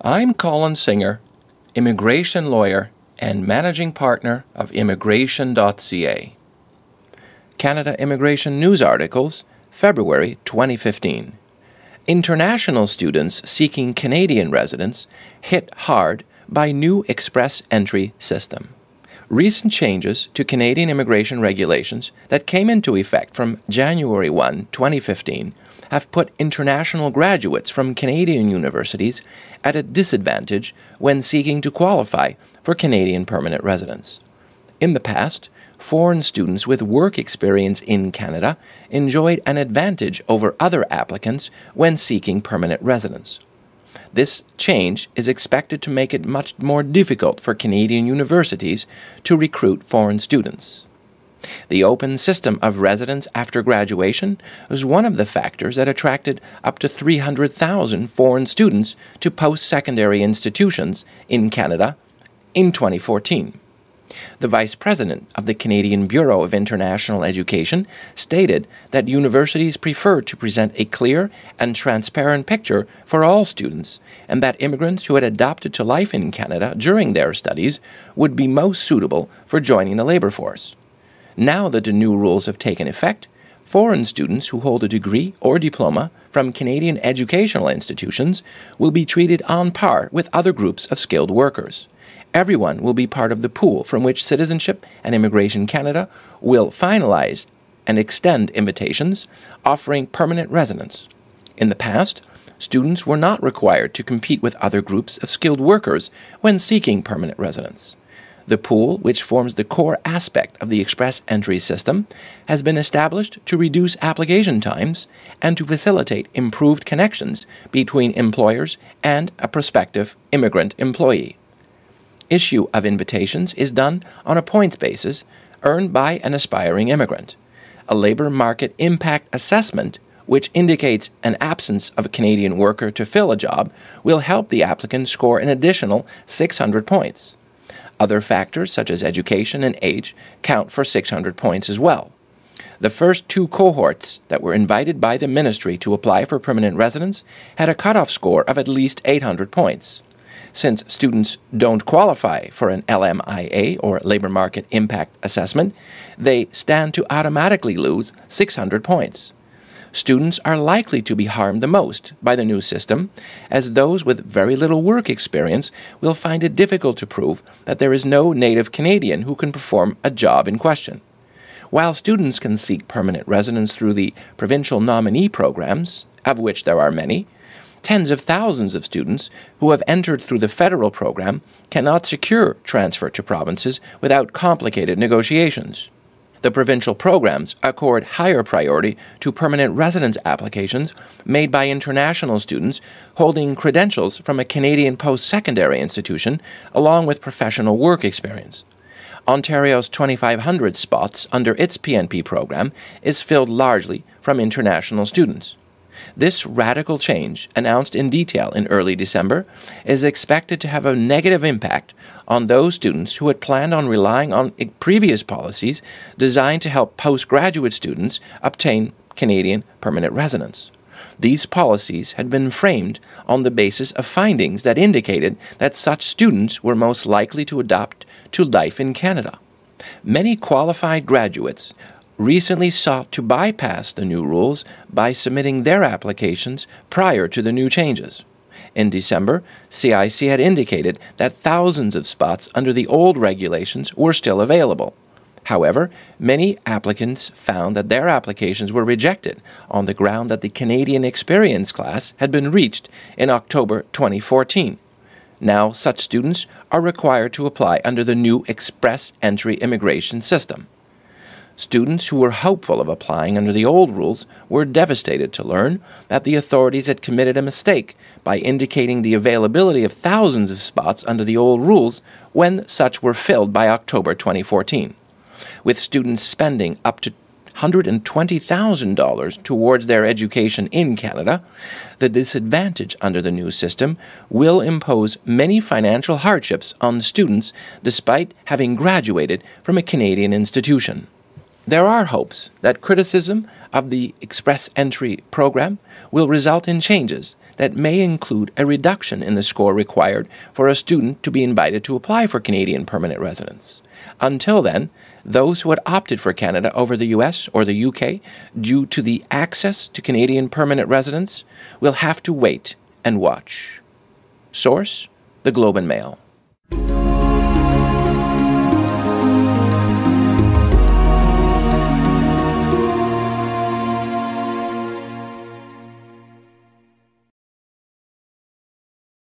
I'm Colin Singer, immigration lawyer and managing partner of Immigration.ca. Canada Immigration News Articles, February 2015. International students seeking Canadian residence hit hard by new express entry system. Recent changes to Canadian immigration regulations that came into effect from January 1, 2015 have put international graduates from Canadian universities at a disadvantage when seeking to qualify for Canadian permanent residence. In the past, foreign students with work experience in Canada enjoyed an advantage over other applicants when seeking permanent residence. This change is expected to make it much more difficult for Canadian universities to recruit foreign students. The open system of residence after graduation was one of the factors that attracted up to 300,000 foreign students to post-secondary institutions in Canada in 2014. The Vice President of the Canadian Bureau of International Education stated that universities prefer to present a clear and transparent picture for all students, and that immigrants who had adapted to life in Canada during their studies would be most suitable for joining the labor force. Now that the new rules have taken effect, foreign students who hold a degree or diploma from Canadian educational institutions will be treated on par with other groups of skilled workers. Everyone will be part of the pool from which Citizenship and Immigration Canada will finalize and extend invitations offering permanent residence. In the past, students were not required to compete with other groups of skilled workers when seeking permanent residence. The pool, which forms the core aspect of the express entry system, has been established to reduce application times and to facilitate improved connections between employers and a prospective immigrant employee. Issue of invitations is done on a points basis earned by an aspiring immigrant. A labor market impact assessment, which indicates an absence of a Canadian worker to fill a job, will help the applicant score an additional 600 points. Other factors, such as education and age, count for 600 points as well. The first two cohorts that were invited by the Ministry to apply for permanent residence had a cutoff score of at least 800 points. Since students don't qualify for an LMIA, or Labor Market Impact Assessment, they stand to automatically lose 600 points. Students are likely to be harmed the most by the new system, as those with very little work experience will find it difficult to prove that there is no native Canadian who can perform a job in question. While students can seek permanent residence through the provincial nominee programs, of which there are many, tens of thousands of students who have entered through the federal program cannot secure transfer to provinces without complicated negotiations. The provincial programs accord higher priority to permanent residence applications made by international students holding credentials from a Canadian post-secondary institution along with professional work experience. Ontario's 2,500 spots under its PNP program is filled largely from international students. This radical change, announced in detail in early December, is expected to have a negative impact on those students who had planned on relying on previous policies designed to help postgraduate students obtain Canadian permanent residence. These policies had been framed on the basis of findings that indicated that such students were most likely to adapt to life in Canada. Many qualified graduates recently sought to bypass the new rules by submitting their applications prior to the new changes. In December, CIC had indicated that thousands of spots under the old regulations were still available. However, many applicants found that their applications were rejected on the ground that the Canadian experience class had been reached in October 2014. Now, such students are required to apply under the new express entry immigration system. Students who were hopeful of applying under the old rules were devastated to learn that the authorities had committed a mistake by indicating the availability of thousands of spots under the old rules when such were filled by October 2014. With students spending up to $120,000 towards their education in Canada, the disadvantage under the new system will impose many financial hardships on students despite having graduated from a Canadian institution. There are hopes that criticism of the Express Entry program will result in changes that may include a reduction in the score required for a student to be invited to apply for Canadian permanent residence. Until then, those who had opted for Canada over the US or the UK due to the access to Canadian permanent residence will have to wait and watch. Source: The Globe and Mail.